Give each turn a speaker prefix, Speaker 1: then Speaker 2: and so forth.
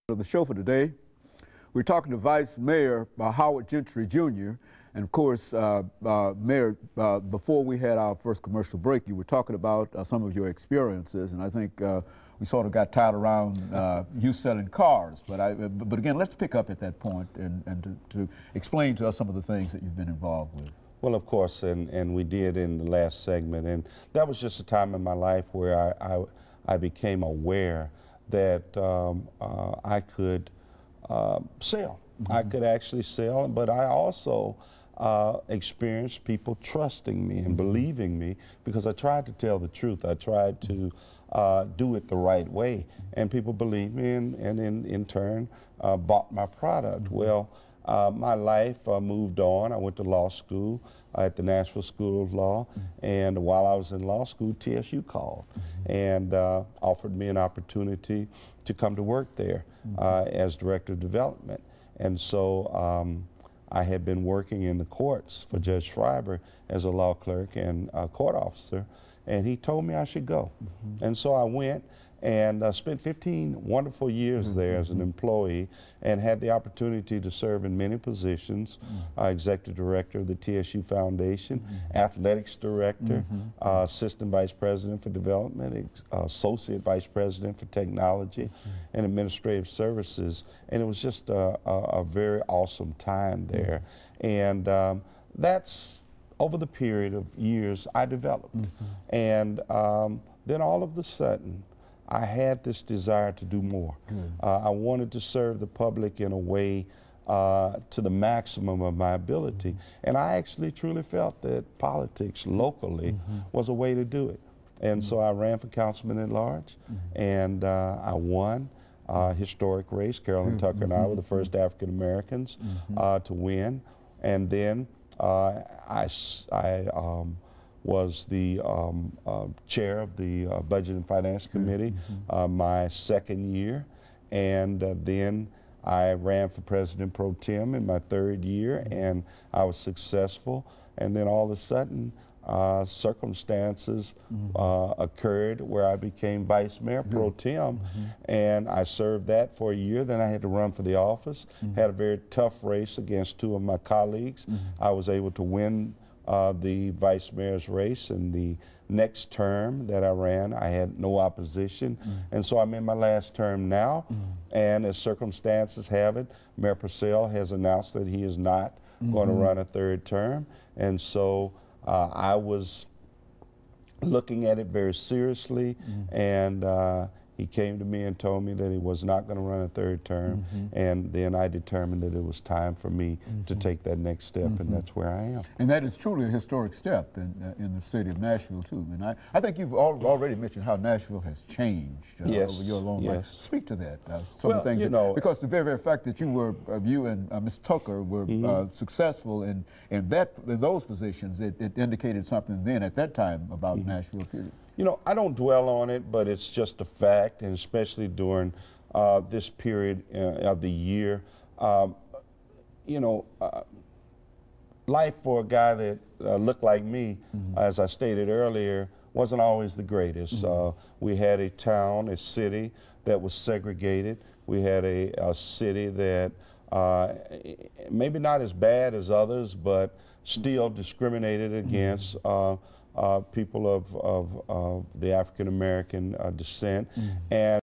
Speaker 1: Of the show for today. We're talking to Vice Mayor Howard Gentry, Jr. And of course, Mayor, before we had our first commercial break, you were talking about some of your experiences, and I think we sort of got tied around you selling cars. But again, let's pick up at that point and to explain to us some of the things that you've been involved with.
Speaker 2: Well, of course, and we did in the last segment, and that was just a time in my life where I became aware that I could sell. Mm-hmm. I could actually sell, but I also experienced people trusting me and mm-hmm. believing me because I tried to tell the truth. I tried to do it the right way, and people believed me and in turn bought my product. Mm-hmm. Well, my life moved on. I went to law school at the Nashville School of Law, mm-hmm. and while I was in law school, TSU called mm-hmm. and offered me an opportunity to come to work there mm-hmm. As Director of Development. And so I had been working in the courts for Judge Schreiber as a law clerk and a court officer, and he told me I should go. Mm-hmm. And so I went and spent 15 wonderful years mm-hmm. there as an employee and had the opportunity to serve in many positions, mm-hmm. Executive Director of the TSU Foundation, mm-hmm. Athletics Director, mm-hmm. Assistant Vice President for Development, Associate Vice President for Technology, mm-hmm. and Administrative Services. And it was just a very awesome time there. Mm-hmm. And that's over the period of years I developed. Mm-hmm. And then all of a sudden, I had this desire to do more. I wanted to serve the public in a way to the maximum of my ability. Mm-hmm. And I actually truly felt that politics locally mm-hmm. was a way to do it. And mm-hmm. so I ran for councilman at large, mm-hmm. and I won a historic race. Carolyn Tucker mm-hmm. and I were the first African Americans mm-hmm. To win. And then I was the chair of the Budget and Finance Committee mm-hmm. My second year, and then I ran for President Pro Tem in my third year, mm-hmm. and I was successful. And then all of a sudden, circumstances mm-hmm. Occurred where I became Vice Mayor mm-hmm. Pro Tem, mm-hmm. and I served that for a year. Then I had to run for the office, mm-hmm. had a very tough race against two of my colleagues. Mm-hmm. I was able to win the vice mayor's race. In the next term that I ran, I had no opposition. And so I'm in my last term now. And as circumstances have it, Mayor Purcell has announced that he is not going to run a third term. And so I was looking at it very seriously, and he came to me and told me that he was not going to run a third term, and then I determined that it was time for me to take that next step, and that's where I am.
Speaker 1: And that is truly a historic step in the city of Nashville, too. And I think you've already mentioned how Nashville has changed over your long life. Speak to that, some of the things, because the very fact that you and Ms. Tucker were successful in those positions, it indicated something then at that time about Nashville, period.
Speaker 2: You know, I don't dwell on it, but it's just a fact, and especially during this period of the year. Life for a guy that looked like me, as I stated earlier, wasn't always the greatest. We had a town, a city that was segregated. We had a city that maybe not as bad as others, but still discriminated against people of the African American descent. And